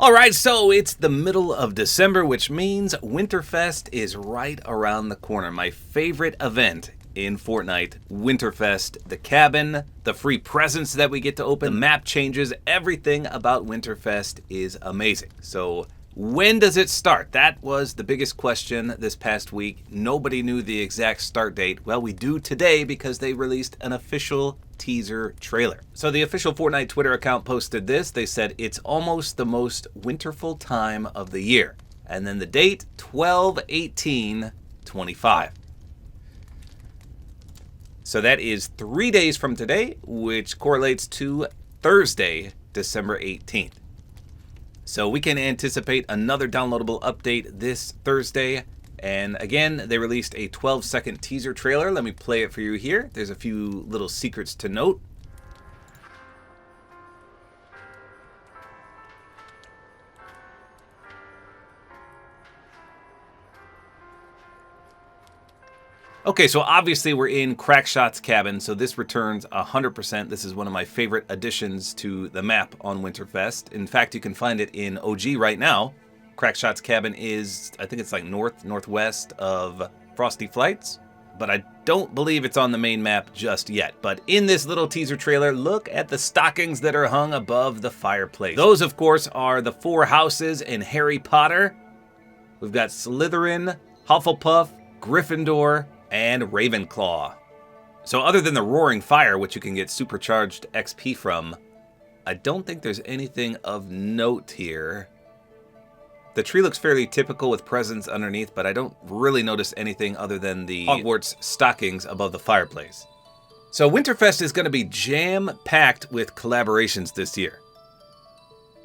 Alright, so it's the middle of December, which means Winterfest is right around the corner. My favorite event in Fortnite, Winterfest. The cabin, the free presents that we get to open, the map changes, everything about Winterfest is amazing. So when does it start? That was the biggest question this past week. Nobody knew the exact start date. Well, we do today because they released an official teaser trailer. So the official Fortnite Twitter account posted this. They said it's almost the most winterful time of the year. And then the date, 12/18/25. So that is 3 days from today, which correlates to Thursday, December 18th. So we can anticipate another downloadable update this Thursday. And again, they released a 12-second teaser trailer. Let me play it for you here. There's a few little secrets to note. Okay, so obviously we're in Crackshot's cabin, so this returns 100%. This is one of my favorite additions to the map on Winterfest. In fact, you can find it in OG right now. Crackshot's cabin is, I think it's like northwest of Frosty Flights, but I don't believe it's on the main map just yet. But in this little teaser trailer, look at the stockings that are hung above the fireplace. Those, of course, are the 4 houses in Harry Potter. We've got Slytherin, Hufflepuff, Gryffindor, and Ravenclaw. So other than the roaring fire, which you can get supercharged XP from, I don't think there's anything of note here. The tree looks fairly typical with presents underneath, but I don't really notice anything other than the Hogwarts stockings above the fireplace. So Winterfest is going to be jam-packed with collaborations this year.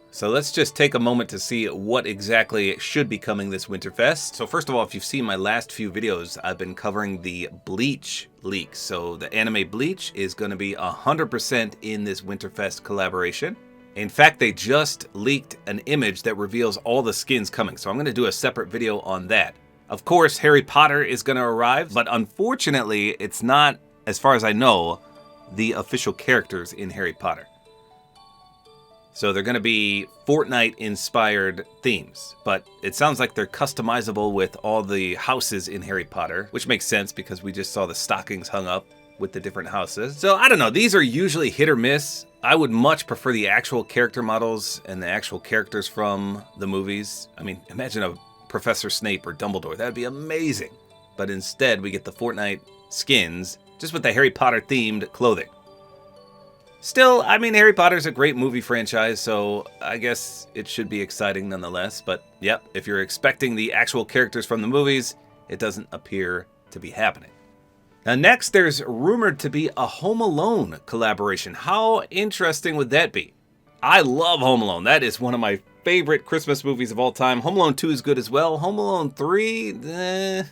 So let's just take a moment to see what exactly should be coming this Winterfest. So first of all, if you've seen my last few videos, I've been covering the Bleach leaks. So the anime Bleach is going to be 100% in this Winterfest collaboration. In fact, they just leaked an image that reveals all the skins coming. So I'm going to do a separate video on that. Of course, Harry Potter is going to arrive, but unfortunately, it's not, as far as I know, the official characters in Harry Potter. So they're going to be Fortnite-inspired themes, but it sounds like they're customizable with all the houses in Harry Potter, which makes sense because we just saw the stockings hung up with the different houses. So I don't know, these are usually hit or miss. I would much prefer the actual character models and the actual characters from the movies. I mean, imagine a Professor Snape or Dumbledore, that'd be amazing. But instead, we get the Fortnite skins, just with the Harry Potter-themed clothing. Still, I mean, Harry Potter's a great movie franchise, so I guess it should be exciting nonetheless. But yep, if you're expecting the actual characters from the movies, it doesn't appear to be happening. Now next, there's rumored to be a Home Alone collaboration. How interesting would that be? I love Home Alone. That is one of my favorite Christmas movies of all time. Home Alone 2 is good as well. Home Alone 3,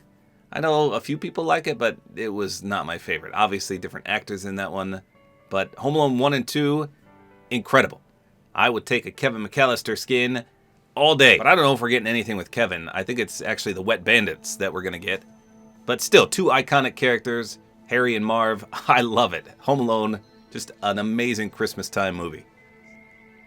I know a few people like it, but it was not my favorite. Obviously, different actors in that one. But Home Alone 1 and 2, incredible. I would take a Kevin McAllister skin all day. But I don't know if we're getting anything with Kevin. I think it's actually the Wet Bandits that we're going to get. But still, 2 iconic characters, Harry and Marv. I love it. Home Alone, just an amazing Christmas time movie.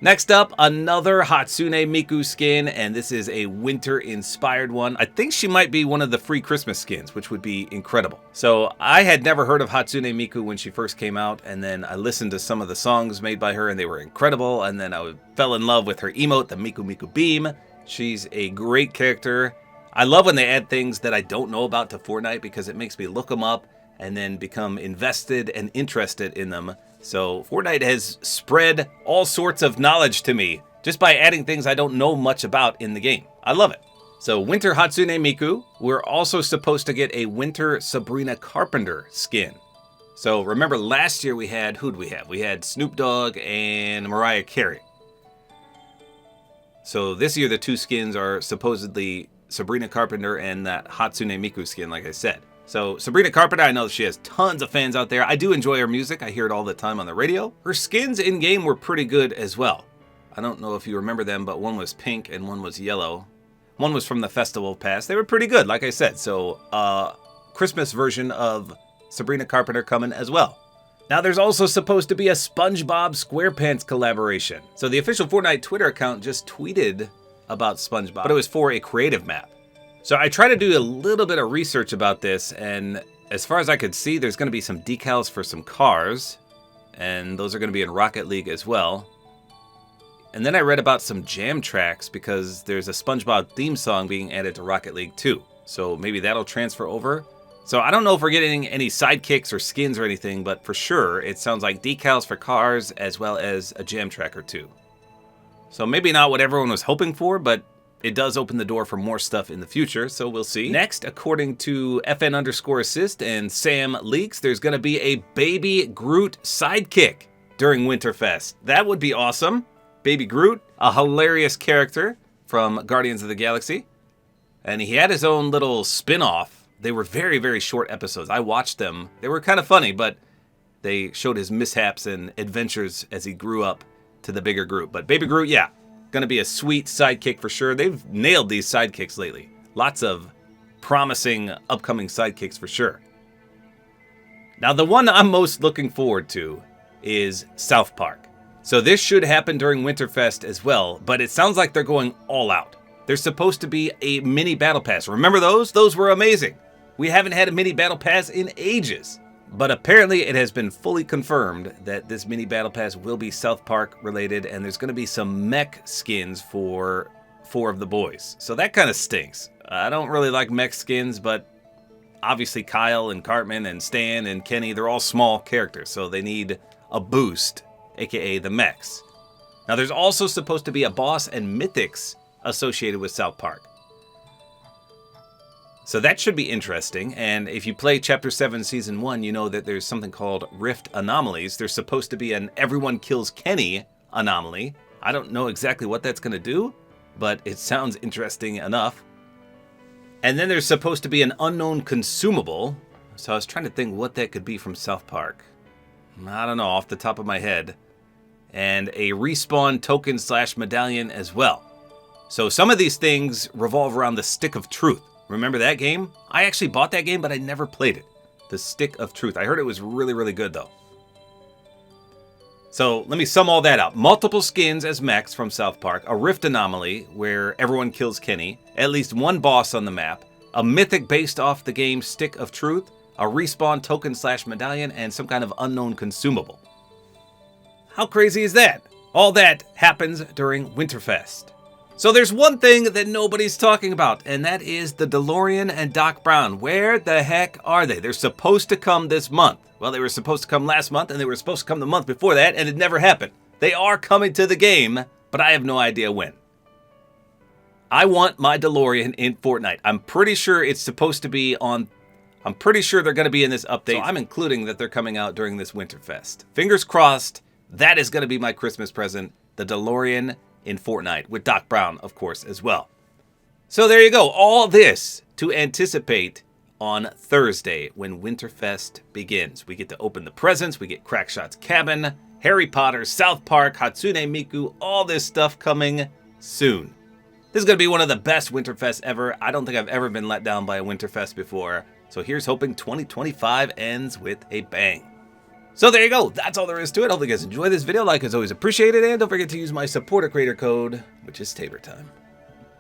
Next up, another Hatsune Miku skin, and this is a winter-inspired one. I think she might be one of the free Christmas skins, which would be incredible. So I had never heard of Hatsune Miku when she first came out, and then I listened to some of the songs made by her, and they were incredible, and then I fell in love with her emote, the Miku Miku Beam. She's a great character. I love when they add things that I don't know about to Fortnite because it makes me look them up and then become invested and interested in them. So Fortnite has spread all sorts of knowledge to me just by adding things I don't know much about in the game. I love it. So Winter Hatsune Miku, we're also supposed to get a Winter Sabrina Carpenter skin. So remember last year we had, who'd we have? We had Snoop Dogg and Mariah Carey. So this year the 2 skins are supposedly Sabrina Carpenter and that Hatsune Miku skin, like I said. So Sabrina Carpenter, I know she has tons of fans out there. I do enjoy her music. I hear it all the time on the radio. Her skins in-game were pretty good as well. I don't know if you remember them, but one was pink and one was yellow. One was from the Festival Pass. They were pretty good, like I said. So Christmas version of Sabrina Carpenter coming as well. Now there's also supposed to be a Spongebob SquarePants collaboration. So the official Fortnite Twitter account just tweeted about Spongebob, but it was for a creative map. So I tried to do a little bit of research about this, and as far as I could see, there's going to be some decals for some cars, and those are going to be in Rocket League as well. And then I read about some jam tracks because there's a Spongebob theme song being added to Rocket League too. So maybe that'll transfer over. So I don't know if we're getting any sidekicks or skins or anything, but for sure it sounds like decals for cars as well as a jam track or two. So maybe not what everyone was hoping for, but it does open the door for more stuff in the future, so we'll see. Next, according to FN_assist and Sam Leaks, there's going to be a Baby Groot sidekick during Winterfest. That would be awesome. Baby Groot, a hilarious character from Guardians of the Galaxy. And he had his own little spin-off. They were very, very short episodes. I watched them. They were kind of funny, but they showed his mishaps and adventures as he grew up to the bigger Groot. But Baby Groot, yeah, gonna be a sweet sidekick for sure. They've nailed these sidekicks lately. Lots of promising upcoming sidekicks for sure. Now the one I'm most looking forward to is South Park. So this should happen during Winterfest as well, but it sounds like they're going all out. There's supposed to be a mini battle pass. Remember those? Those were amazing. We haven't had a mini battle pass in ages. But apparently it has been fully confirmed that this mini battle pass will be South Park related, and there's going to be some mech skins for 4 of the boys. So that kind of stinks. I don't really like mech skins, but obviously Kyle and Cartman and Stan and Kenny, they're all small characters, so they need a boost, aka the mechs. Now there's also supposed to be a boss and mythics associated with South Park. So that should be interesting, and if you play Chapter 7 Season 1, you know that there's something called Rift Anomalies. There's supposed to be an Everyone Kills Kenny anomaly. I don't know exactly what that's going to do, but it sounds interesting enough. And then there's supposed to be an unknown consumable, so I was trying to think what that could be from South Park. I don't know, off the top of my head. And a respawn token / medallion as well. So some of these things revolve around the Stick of Truth. Remember that game? I actually bought that game, but I never played it. The Stick of Truth. I heard it was really, really good, though. So let me sum all that up. Multiple skins as mechs from South Park, a Rift Anomaly where everyone kills Kenny, at least one boss on the map, a mythic based off the game Stick of Truth, a respawn token / medallion, and some kind of unknown consumable. How crazy is that? All that happens during Winterfest. So there's one thing that nobody's talking about, and that is the DeLorean and Doc Brown. Where the heck are they? They're supposed to come this month. Well, they were supposed to come last month, and they were supposed to come the month before that, and it never happened. They are coming to the game, but I have no idea when. I want my DeLorean in Fortnite. I'm pretty sure it's supposed to be on... I'm pretty sure they're going to be in this update. So I'm including that they're coming out during this Winterfest. Fingers crossed, that is going to be my Christmas present. The DeLorean in Fortnite, with Doc Brown, of course, as well. So there you go. All this to anticipate on Thursday when Winterfest begins. We get to open the presents, we get Crackshot's cabin, Harry Potter, South Park, Hatsune Miku, all this stuff coming soon. This is going to be one of the best Winterfests ever. I don't think I've ever been let down by a Winterfest before. So here's hoping 2025 ends with a bang. So there you go. That's all there is to it. Hope you guys enjoy this video. Like as always, appreciate it. And don't forget to use my Support-A-Creator code, which is tabortime.